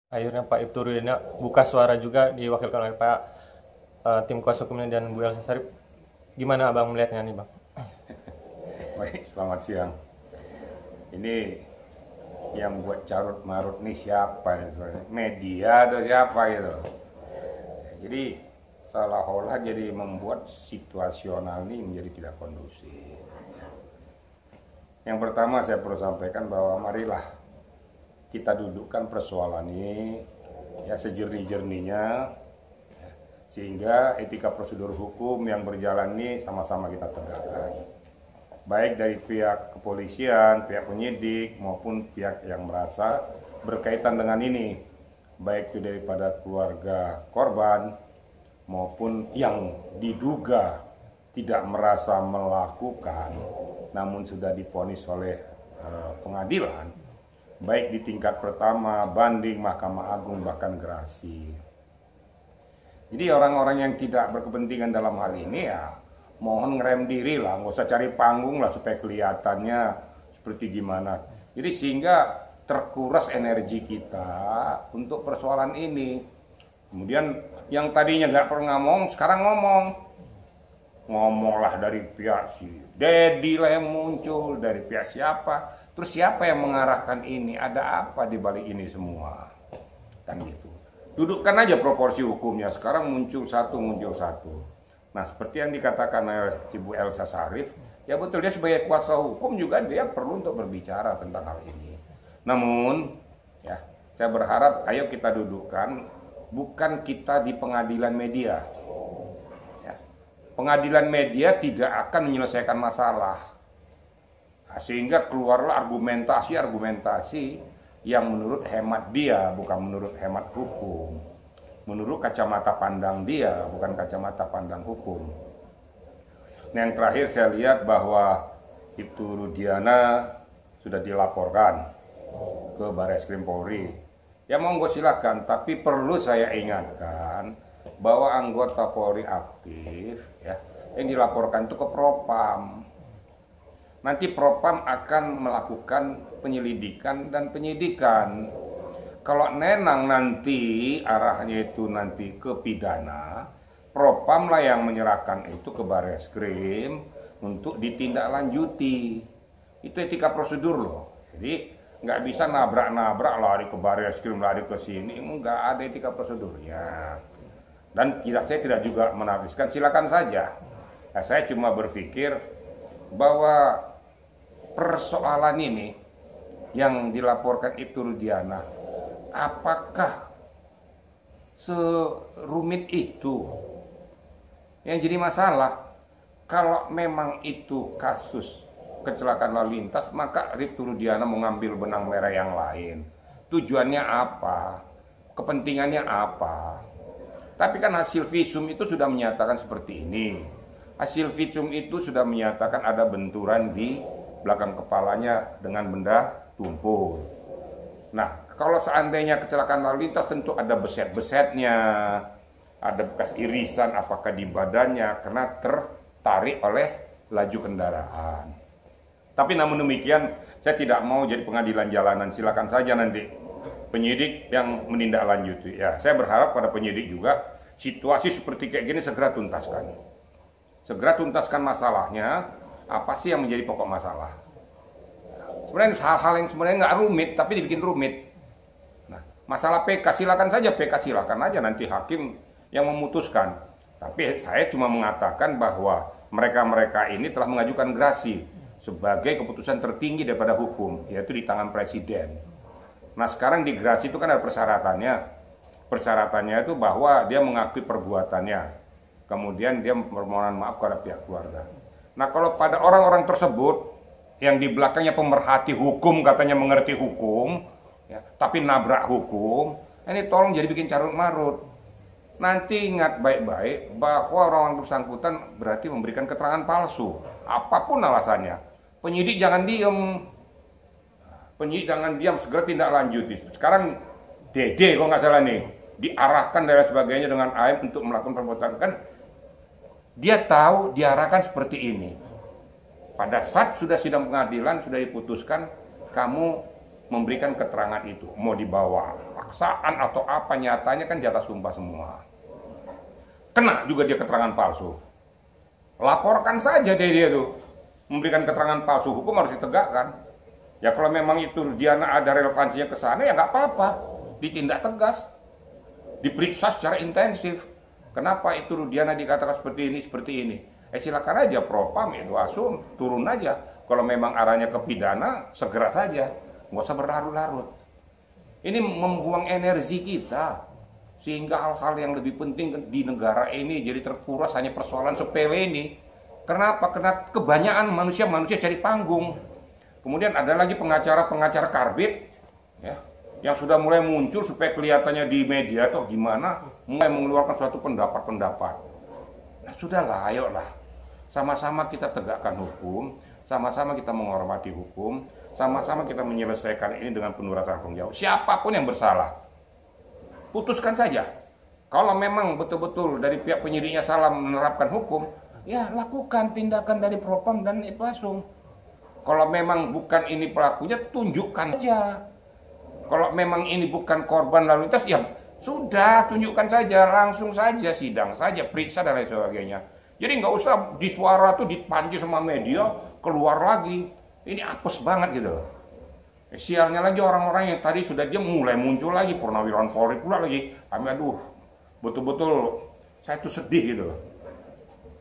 Akhirnya Pak Ibtu Rudiana buka suara juga diwakilkan oleh Pak tim kuasa hukumnya dan Bu Elsa Sarip. Gimana Abang melihatnya nih Bang? Baik, selamat siang. Ini yang buat carut marut nih siapa nih sebenarnya? Media atau siapa gitu loh. Jadi seolah-olah jadi membuat situasional ini menjadi tidak kondusif. Yang pertama saya perlu sampaikan bahwa marilah kita dudukkan persoalan ini ya sejernih-jernihnya, sehingga etika prosedur hukum yang berjalan ini sama-sama kita tegakkan. Baik dari pihak kepolisian, pihak penyidik, maupun pihak yang merasa berkaitan dengan ini. Baik itu daripada keluarga korban, maupun yang diduga tidak merasa melakukan, namun sudah divonis oleh pengadilan, baik di tingkat pertama, banding, Mahkamah Agung, bahkan gerasi. Jadi orang-orang yang tidak berkepentingan dalam hal ini ya mohon ngerem diri lah, nggak usah cari panggung lah supaya kelihatannya seperti gimana. Jadi sehingga terkuras energi kita untuk persoalan ini. Kemudian yang tadinya nggak pernah ngomong, sekarang ngomonglah dari pihak si Dedi lah yang muncul, dari pihak siapa. Terus siapa yang mengarahkan ini? Ada apa di balik ini semua? Kan gitu. Dudukkan aja proporsi hukumnya. Sekarang muncul satu. Nah, seperti yang dikatakan oleh Ibu Elsa Sarif, ya betul, dia sebagai kuasa hukum juga dia perlu untuk berbicara tentang hal ini. Namun, ya, saya berharap ayo kita dudukkan, bukan kita di pengadilan media. Ya, pengadilan media tidak akan menyelesaikan masalah. Nah, sehingga keluarlah argumentasi yang menurut hemat dia, bukan menurut hemat hukum. Menurut kacamata pandang dia, bukan kacamata pandang hukum. Nah, yang terakhir saya lihat bahwa Ibtu Rudiana sudah dilaporkan ke Barreskrim Polri. Ya monggo silakan, tapi perlu saya ingatkan bahwa anggota Polri aktif ya, yang dilaporkan itu ke Propam. Nanti Propam akan melakukan penyelidikan dan penyidikan. Kalau nenang nanti arahnya itu nanti ke pidana, Propam lah yang menyerahkan itu ke Barreskrim untuk ditindaklanjuti. Itu etika prosedur loh. Jadi nggak bisa nabrak-nabrak lari ke Barreskrim, lari ke sini, nggak ada etika prosedurnya. Dan saya tidak juga menafsirkan, silakan saja. Nah, saya cuma berpikir bahwa persoalan ini yang dilaporkan Ibtu Rudiana, apakah serumit itu? Yang jadi masalah, kalau memang itu kasus kecelakaan lalu lintas, maka Ibtu Rudiana mengambil benang merah yang lain. Tujuannya apa? Kepentingannya apa? Tapi kan hasil visum itu sudah menyatakan seperti ini. Hasil visum itu sudah menyatakan ada benturan di belakang kepalanya dengan benda tumpul. Nah, kalau seandainya kecelakaan lalu lintas tentu ada beset-besetnya, ada bekas irisan apakah di badannya karena tertarik oleh laju kendaraan. Tapi namun demikian, saya tidak mau jadi pengadilan jalanan. Silakan saja nanti penyidik yang menindaklanjuti. Ya, saya berharap pada penyidik juga situasi seperti kayak gini segera tuntaskan. Segera tuntaskan masalahnya. Apa sih yang menjadi pokok masalah? Sebenarnya hal-hal yang sebenarnya nggak rumit, tapi dibikin rumit. Nah, masalah PK silakan saja, PK silakan aja nanti hakim yang memutuskan. Tapi saya cuma mengatakan bahwa mereka-mereka ini telah mengajukan gerasi sebagai keputusan tertinggi daripada hukum, yaitu di tangan presiden. Nah, sekarang di gerasi itu kan ada persyaratannya. Persyaratannya itu bahwa dia mengakui perbuatannya. Kemudian dia permohonan maaf kepada pihak keluarga. Nah, kalau pada orang-orang tersebut yang di belakangnya pemerhati hukum, katanya mengerti hukum, ya, tapi nabrak hukum, ini tolong jadi bikin carut marut. Nanti ingat baik-baik bahwa orang-orang bersangkutan berarti memberikan keterangan palsu, apapun alasannya. Penyidik jangan diem, segera tindak lanjuti. Sekarang Dede kalau nggak salah nih diarahkan dan sebagainya dengan AIM untuk melakukan perbuatan, kan dia tahu diarahkan seperti ini. Pada saat sudah sidang pengadilan, sudah diputuskan, kamu memberikan keterangan itu, mau dibawa paksaan atau apa, nyatanya kan di atas sumpah semua. Kena juga dia keterangan palsu. Laporkan saja dia tuh, memberikan keterangan palsu, hukum harus ditegakkan. Ya kalau memang itu Rudiana ada relevansinya ke sana, ya nggak apa-apa, ditindak tegas, diperiksa secara intensif. Kenapa itu Rudiana dikatakan seperti ini? Silakan aja Propam, Irwasum, turun aja. Kalau memang arahnya ke pidana, segera saja, nggak usah berlarut-larut. Ini membuang energi kita, sehingga hal-hal yang lebih penting di negara ini jadi terkuras hanya persoalan sepele ini. Kenapa? Karena kebanyakan manusia cari panggung. Kemudian ada lagi pengacara-pengacara karbit, ya, yang sudah mulai muncul supaya kelihatannya di media atau gimana, mulai mengeluarkan suatu pendapat-pendapat. Nah sudahlah, ayolah, sama-sama kita tegakkan hukum, sama-sama kita menghormati hukum, sama-sama kita menyelesaikan ini dengan penuh rasa tanggung jawab. Siapapun yang bersalah, putuskan saja. Kalau memang betul-betul dari pihak penyidiknya salah menerapkan hukum, ya lakukan tindakan dari Propam dan Irwasum. Kalau memang bukan ini pelakunya, tunjukkan saja. Kalau memang ini bukan korban lalu lintas, ya sudah, tunjukkan saja, langsung saja sidang saja, periksa dan lain sebagainya. Jadi nggak usah di suara tuh dipancing sama media, keluar lagi. Ini apes banget gitu. Sialnya lagi orang-orang yang tadi sudah dia mulai muncul lagi, purnawirawan Polri pula lagi. Aduh, betul-betul saya tuh sedih gitu.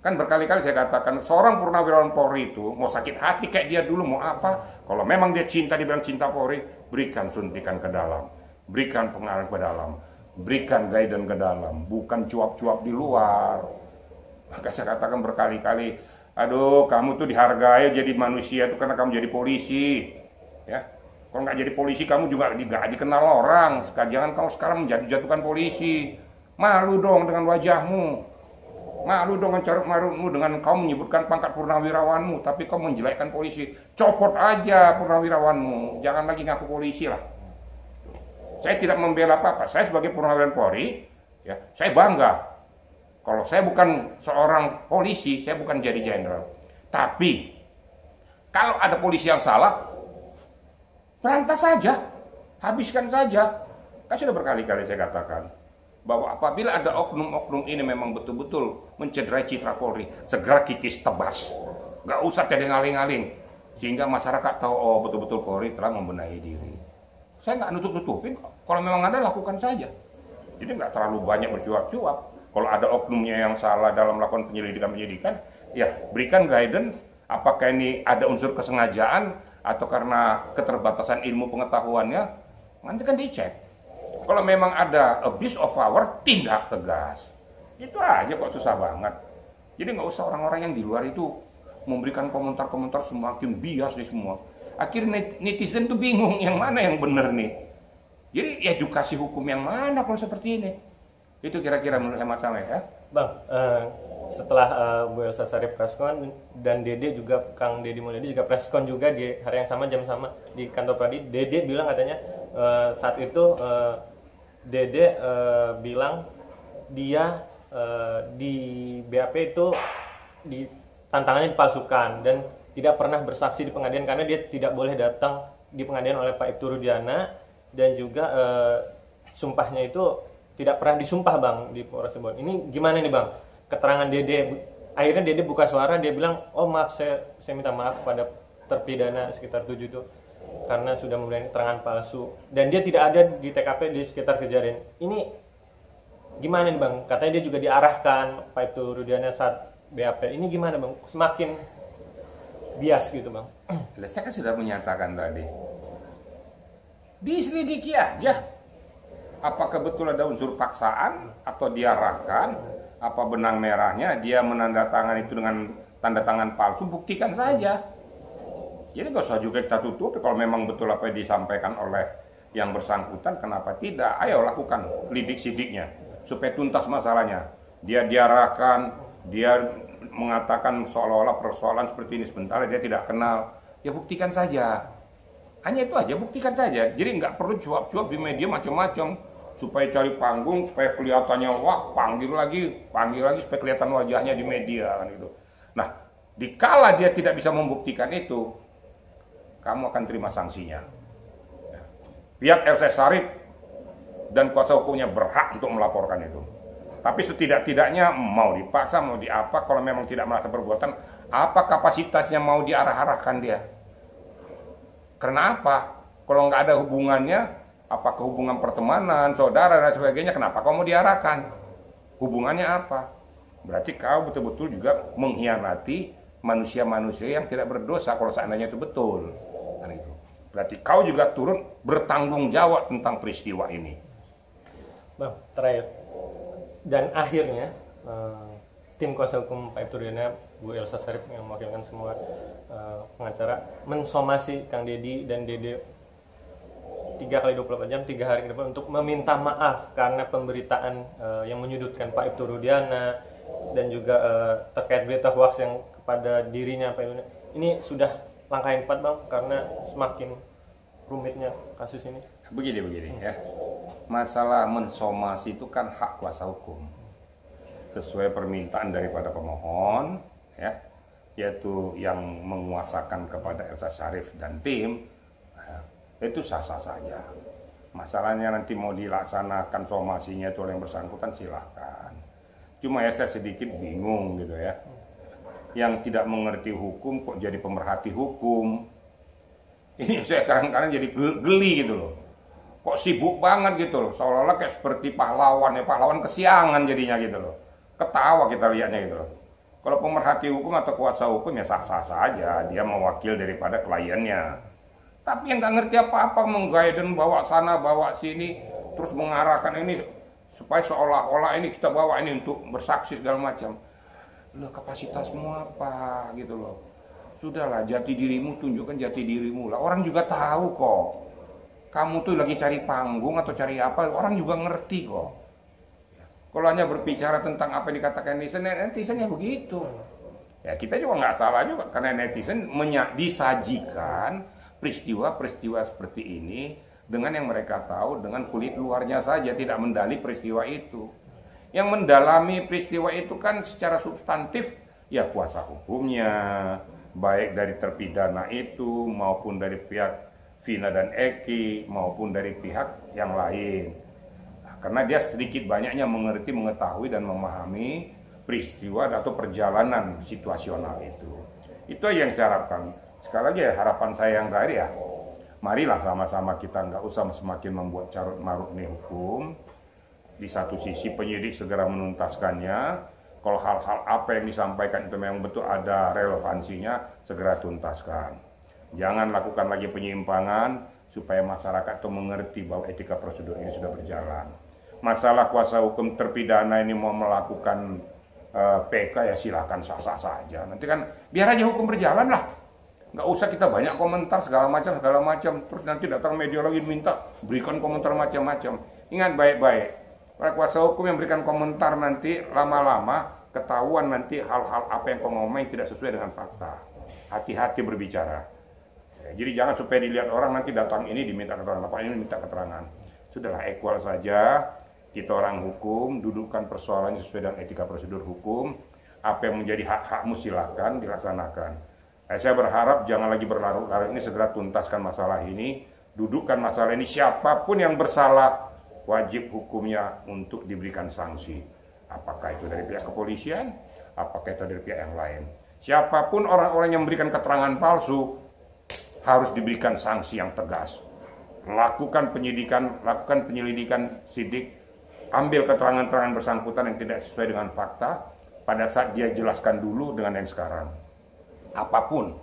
Kan berkali-kali saya katakan, seorang purnawirawan Polri itu mau sakit hati kayak dia dulu, mau apa, kalau memang dia cinta, dia bilang cinta Polri, berikan suntikan ke dalam, berikan pengarahan ke dalam, berikan guidance ke dalam, bukan cuap-cuap di luar. Maka saya katakan berkali-kali, aduh kamu tuh dihargai jadi manusia itu karena kamu jadi polisi, ya. Kalau nggak jadi polisi kamu juga nggak dikenal orang. Jangan kamu sekarang menjatuhkan polisi, malu dong dengan wajahmu. Malu dengan carut marutmu, dengan kau menyebutkan pangkat purnawirawanmu, tapi kau menjelekkan polisi. Copot aja purnawirawanmu, jangan lagi ngaku polisi lah. Saya tidak membela apa-apa, saya sebagai purnawirawan Polri, ya, saya bangga. Kalau saya bukan seorang polisi, saya bukan jadi jenderal. Tapi, kalau ada polisi yang salah, berantas saja, habiskan saja. Kan sudah berkali-kali saya katakan, bahwa apabila ada oknum-oknum ini memang betul-betul mencederai citra Polri, segera kikis tebas, nggak usah ada ngaling-ngaling, sehingga masyarakat tahu oh betul-betul Polri telah membenahi diri. Saya nggak nutup-nutupin, kalau memang ada lakukan saja. Jadi nggak terlalu banyak bercuap-cuap. Kalau ada oknumnya yang salah dalam melakukan penyelidikan, ya berikan guidance. Apakah ini ada unsur kesengajaan atau karena keterbatasan ilmu pengetahuannya, nanti kan dicek. Kalau memang ada abuse of power, tindak tegas. Itu aja kok, susah banget. Jadi nggak usah orang-orang yang di luar itu memberikan komentar-komentar semakin bias di semua. Akhirnya netizen tuh bingung yang mana yang benar nih. Jadi edukasi hukum yang mana kalau seperti ini? Itu kira-kira menurut hemat saya ya. Bang, setelah Bu Elsa Sharif preskon dan Dede juga, Kang Deddy Mulyadi juga preskon juga di hari yang sama, jam sama di kantor Pradi. Dede bilang katanya saat itu Dede bilang dia di BAP itu tantangannya dipalsukan dan tidak pernah bersaksi di pengadilan karena dia tidak boleh datang di pengadilan oleh Pak Ibtu Rudiana, dan juga sumpahnya itu tidak pernah disumpah Bang di Polres Cirebon. Ini gimana nih Bang? Keterangan Dede, akhirnya Dede buka suara, dia bilang, oh maaf saya minta maaf pada terpidana sekitar 7 itu karena sudah memberikan keterangan palsu dan dia tidak ada di TKP di sekitar kejadian. Ini gimana nih Bang? Katanya dia juga diarahkan Pak Ibtu Rudiana saat BAP. Ini gimana Bang? Semakin bias gitu Bang. Saya kan sudah menyatakan tadi, diselidiki aja. Apakah betul ada unsur paksaan atau diarahkan? Apa benang merahnya dia menandatangani itu dengan tanda tangan palsu? Buktikan saja. Jadi nggak usah juga kita tutup. Kalau memang betul apa yang disampaikan oleh yang bersangkutan, kenapa tidak? Ayo lakukan lidik-sidiknya supaya tuntas masalahnya. Dia diarahkan, dia mengatakan seolah-olah persoalan seperti ini, sementara dia tidak kenal. Ya buktikan saja. Hanya itu aja, buktikan saja. Jadi nggak perlu cuap-cuap di media macam-macam supaya cari panggung, supaya kelihatannya wah panggil lagi supaya kelihatan wajahnya di media kan gitu. Nah, dikala dia tidak bisa membuktikan itu, kamu akan terima sanksinya. pihak Elsa Syarif dan kuasa hukumnya berhak untuk melaporkan itu. Tapi setidak-tidaknya mau dipaksa, mau diapa, kalau memang tidak merasa perbuatan, apa kapasitasnya mau diarah-arahkan dia? Karena apa? Kalau nggak ada hubungannya, apakah hubungan pertemanan, saudara dan sebagainya, kenapa kau mau diarahkan? Hubungannya apa? Berarti kau betul-betul juga mengkhianati manusia-manusia yang tidak berdosa kalau seandainya itu betul. Kan itu. Berarti kau juga turut bertanggung jawab tentang peristiwa ini. Bang, terakhir. Dan akhirnya tim kuasa hukum Pak Aibtu Rudiana, Bu Elsa Syarif yang mewakilkan semua pengacara mensomasi Kang Deddy dan Dede 3 kali 24 jam, 3 hari ke depan untuk meminta maaf karena pemberitaan yang menyudutkan Pak Aibtu Rudiana dan juga terkait berita hoax yang kepada dirinya Pak Aibtu. Ini sudah langkah yang tepat, Bang, karena semakin rumitnya kasus ini. Begini ya. Masalah mensomasi itu kan hak kuasa hukum. Sesuai permintaan daripada pemohon, ya, yaitu yang menguasakan kepada Elsa Syarif dan tim, itu sah-sah saja. Masalahnya nanti mau dilaksanakan somasinya itu oleh yang bersangkutan, silahkan. Cuma ya saya sedikit bingung gitu ya. Yang tidak mengerti hukum kok jadi pemerhati hukum. Ini saya kadang-kadang jadi geli gitu loh. Kok sibuk banget gitu loh, seolah-olah kayak seperti pahlawan ya, pahlawan kesiangan jadinya gitu loh. Ketawa kita lihatnya gitu loh. Kalau pemerhati hukum atau kuasa hukum ya sah-sah saja, dia mewakil daripada kliennya. Tapi yang nggak ngerti apa-apa, menggaiden bawa sana bawa sini, terus mengarahkan ini supaya seolah-olah ini kita bawa ini untuk bersaksi segala macam. Loh, kapasitasmu apa gitu loh. Sudahlah, jati dirimu, tunjukkan jati dirimu lah. Orang juga tahu kok. Kamu tuh lagi cari panggung atau cari apa, orang juga ngerti kok. Kalau hanya berbicara tentang apa yang dikatakan netizen ya begitu. Ya kita juga nggak salah juga, karena netizen disajikan peristiwa-peristiwa seperti ini dengan yang mereka tahu, dengan kulit luarnya saja, tidak mendali peristiwa itu. Yang mendalami peristiwa itu kan secara substantif, ya kuasa hukumnya, baik dari terpidana itu maupun dari pihak Vina dan Eki maupun dari pihak yang lain. Nah, karena dia sedikit banyaknya mengerti, mengetahui dan memahami peristiwa atau perjalanan situasional itu. Itu yang saya harapkan. Sekali lagi ya, harapan saya yang terakhir ya, marilah sama-sama kita nggak usah semakin membuat carut marut nih hukum. Di satu sisi penyidik segera menuntaskannya. Kalau hal-hal apa yang disampaikan itu memang betul ada relevansinya, segera tuntaskan. Jangan lakukan lagi penyimpangan supaya masyarakat itu mengerti bahwa etika prosedur ini sudah berjalan. Masalah kuasa hukum terpidana ini mau melakukan PK ya silakan sah-sah saja. Nanti kan biar aja hukum berjalan lah. Nggak usah kita banyak komentar segala macam. Terus nanti datang media lagi minta berikan komentar macam-macam. Ingat baik-baik. Para kuasa hukum yang berikan komentar nanti lama-lama ketahuan nanti hal-hal apa yang kau ngomong tidak sesuai dengan fakta. Hati-hati berbicara. Jadi jangan supaya dilihat orang nanti datang ini diminta keterangan, apa ini minta keterangan. Sudahlah, equal saja. Kita orang hukum, dudukkan persoalannya sesuai dengan etika prosedur hukum. Apa yang menjadi hak-hakmu silakan dilaksanakan. Saya berharap jangan lagi berlarut-larut, ini segera tuntaskan masalah ini. Dudukkan masalah ini, siapapun yang bersalah wajib hukumnya untuk diberikan sanksi. Apakah itu dari pihak kepolisian, apakah itu dari pihak yang lain. Siapapun orang-orang yang memberikan keterangan palsu harus diberikan sanksi yang tegas. Lakukan penyidikan, lakukan penyelidikan sidik, ambil keterangan-keterangan bersangkutan yang tidak sesuai dengan fakta, pada saat dia jelaskan dulu dengan yang sekarang. Apapun,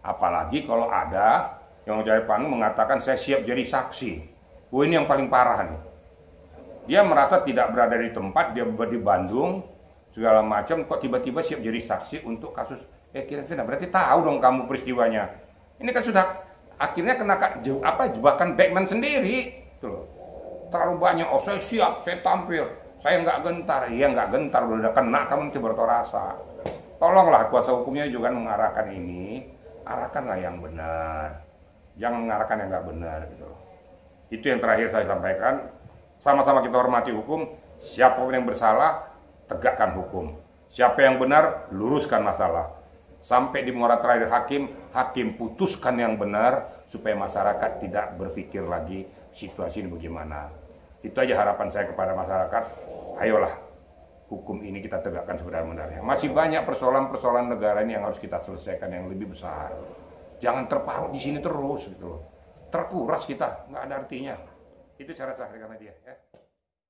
apalagi kalau ada yang mencari panggung mengatakan saya siap jadi saksi. Ini yang paling parah nih. Dia merasa tidak berada di tempat, dia di Bandung, segala macam, kok tiba-tiba siap jadi saksi untuk kasus kira-kira berarti tahu dong kamu peristiwanya. Ini kan sudah akhirnya kena jebakan Backman sendiri, tuh. Terlalu banyak, oh saya siap, saya tampil, saya nggak gentar, iya nggak gentar, udah kena kamu nanti bertorasa. Tolonglah kuasa hukumnya juga mengarahkan ini, arahkanlah yang benar, jangan mengarahkan yang nggak benar gitu. Itu yang terakhir saya sampaikan. Sama-sama kita hormati hukum, siapapun yang bersalah tegakkan hukum, siapa yang benar luruskan masalah. Sampai di muara terakhir hakim putuskan yang benar supaya masyarakat tidak berpikir lagi situasi ini bagaimana. Itu aja harapan saya kepada masyarakat. Ayolah, hukum ini kita tegakkan sebenar-benarnya. Masih banyak persoalan-persoalan negara ini yang harus kita selesaikan yang lebih besar. Jangan terpaut di sini terus gitu loh. Terkuras kita, nggak ada artinya. Itu saya rasa karena dia. Ya.